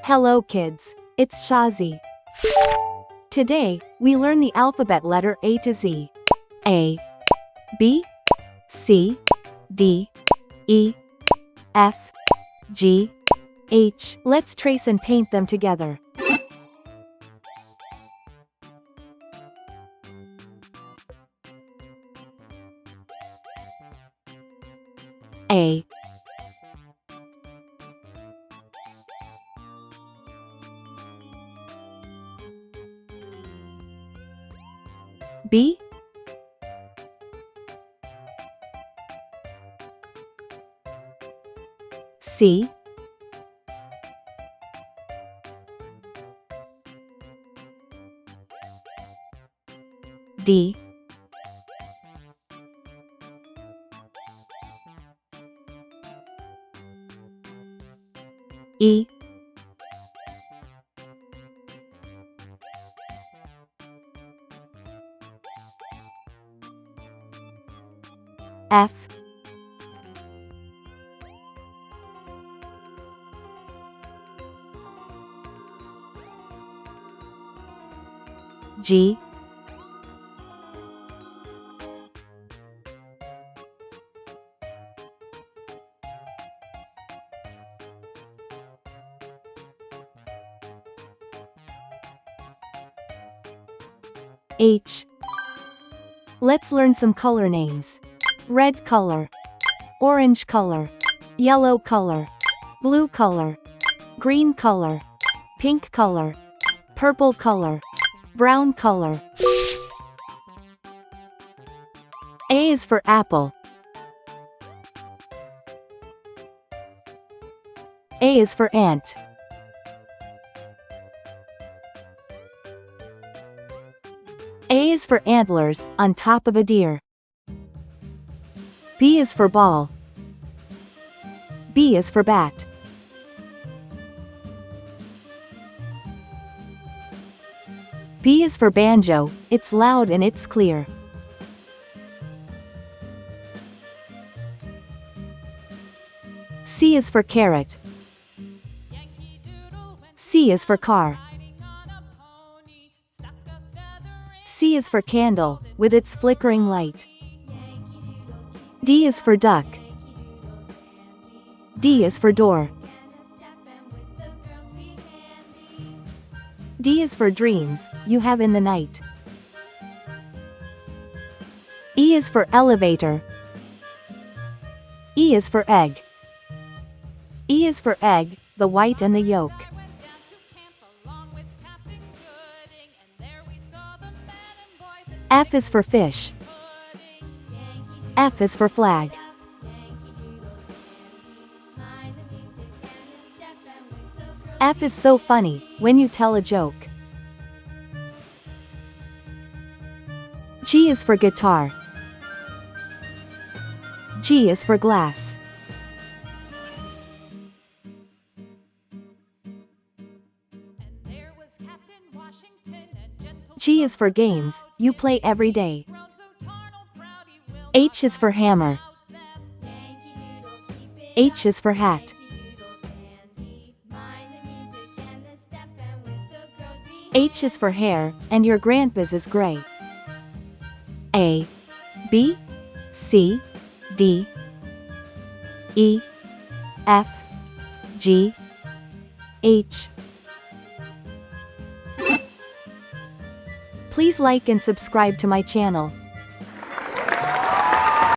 Hello kids, it's Shazi. Today, we learn the alphabet letter A to Z. A, B, C, D, E, F, G, H. Let's trace and paint them together. A, B, C, D, E, F, G, H. Let's learn some color names. Red color, orange color, yellow color, blue color, green color, pink color, purple color, brown color. A is for apple. A is for ant. A is for antlers, on top of a deer. B is for ball. B is for bat. B is for banjo, it's loud and it's clear. C is for carrot. C is for car. C is for candle, with its flickering light. D is for duck. D is for door. D is for dreams, you have in the night. E is for elevator. E is for egg. E is for egg, the white and the yolk. F is for fish. F is for flag. F is so funny, when you tell a joke. G is for guitar. G is for glass. G is for games, you play every day. H is for hammer. H is for hat. H is for hair, and your grandpa's is gray. A, B, C, D, E, F, G, H. Please like and subscribe to my channel.